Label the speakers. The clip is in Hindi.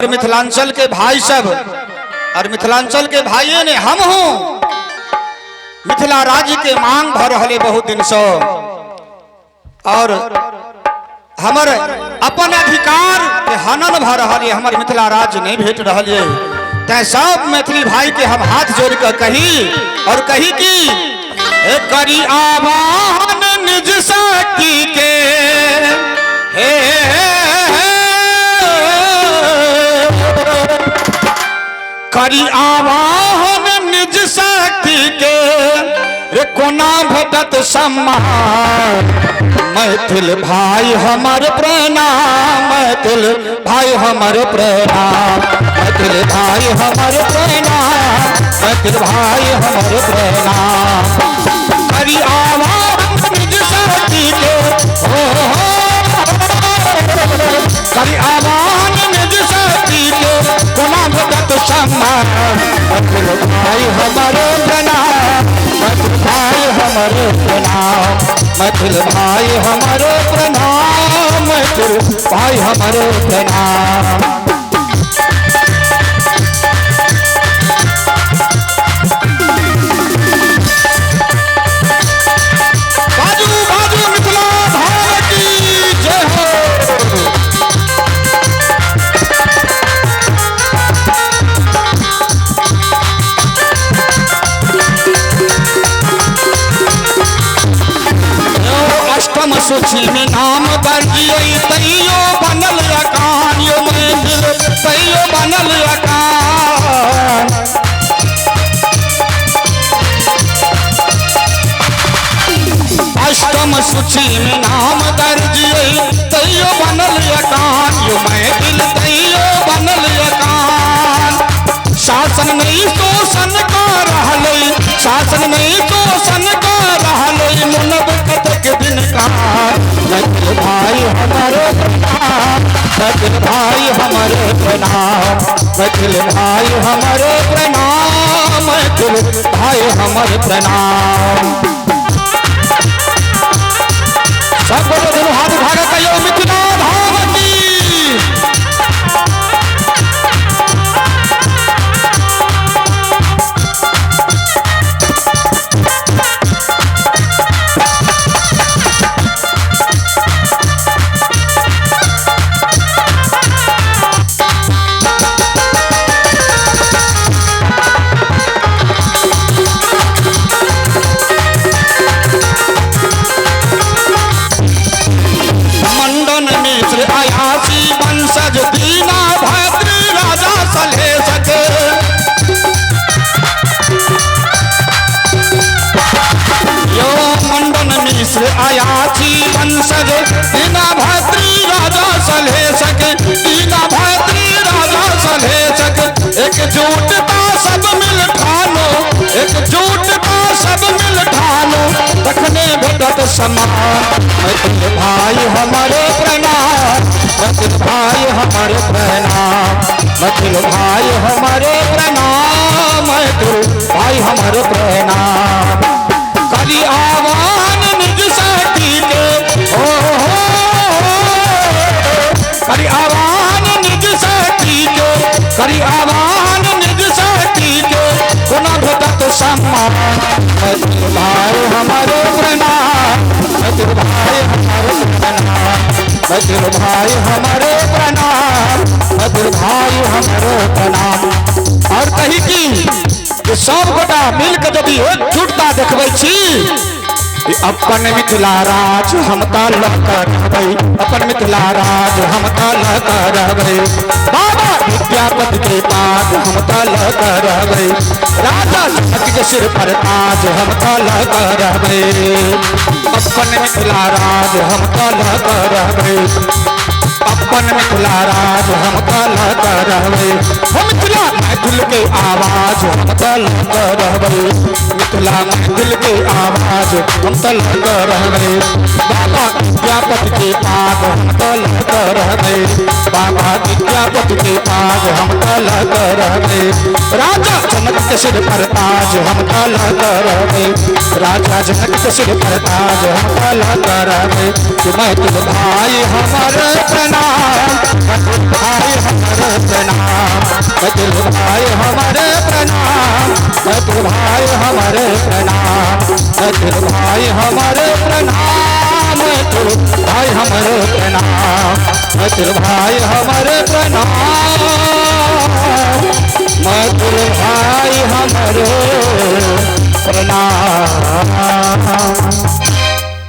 Speaker 1: मिथिलांचल के भाई सब और मिथिलांचल के भाइयों ने हम हूं मिथिला राज्य के मांग भर रहे बहुत दिन से और हमर अपन अधिकार के हनन भर रहे हमर मिथिला राज्य नहीं भेट रहे तै सब मैथिली भाई के हम हाथ जोड़ कर कही और कही कि करी आवाहन निज सखी के करी आवाहन निज शक्ति के रे कोना भेटत सम्मान मैथिल भाई हमर प्रणाम मैथिल भाई हमर प्रणाम मैथिल भाई हमर प्रणाम मैथिल भाई हमर प्रणाम करी आवाहन निज शक्ति के करी आवाहन निज शक्ति के कोना भेटत सम्मान मैथिल भाई हमारे प्रणाम मैथिल भाई हमारे प्रणाम मैथिल भाई हमारे प्रणाम मैथिल भाई हमारे प्रणाम सूची में नाम दर्जिए तैयो बनल अकान यो मैथिल तैयो बनल अकान अष्टम सूची में नाम दर्जिए तैयो बनल अकान यो मैथिल तैयो बनल अकान शासन नहीं शोषण का रहले शासन नहीं शोषण का रहले मुनब कतक दिन का मैथिल भाई हमारे प्रणाम मैथिल भाई हमारे प्रणाम मैथिल भाई हमारे प्रणाम मैथिल भाई हमारे प्रणाम सब दोनों हाथ उठा कहियो मिथिला धावती आयाची वंशज दीना भात्री राजा सलहे सके दीना भात्री राजा सलहे सके एकजुटता सब मिल ठानो एकजुटता सब मिल ठानो रखने भेटत समान मैथिल भाई हमारे प्रणाम मैथिल भाई हमारे प्रणाम मैथिल भाई हमारे प्रणाम मैथिल भाई हमारे प्रणाम करी आवाहन निज शक्ति के करी आवाहन निज शक्ति के करी आवाहन निज शक्ति के कोना भेटत सम्मान मैथिल भाई हमारे प्रणाम मैथिल भाई हमारे प्रणाम मैथिल भाई हमारे प्रणाम मैथिल भाई हमारे प्रणाम और कही कि सब गोटा मिलकर यदि एकजुटता देखबै छी अपन मिथिला राज हम रहबै अपन मिथिला राज हम रहबै बाबा विद्यापति के पास हम रहबै राजा जनक के सिर पर ताज हम रहबै अपन मिथिला राज हम रहबै अपन मिथिला राज हम रहबै हम मिथिला मैथिल के आवाज हम तलक रहबै मिथिला दिल के आवाज हम तलक रहबै बाबा विद्यापति के पाग हम तलक रहबै बाबा विद्यापति के पाग हम तलक रहबै राजा जनक के सिर पर ताज हम तलक रहबै राजा जनक के सिर पर ताज हम तलक रहबै मैं तुम भाई हमारे प्रणाम भाई हमारे प्रणाम भाई हमारे प्रणाम भाई हमारे प्रणाम भाई हमारे प्रणाम भाई हमारे प्रणाम भाई हमारे प्रणाम भाई हमारे प्रणाम।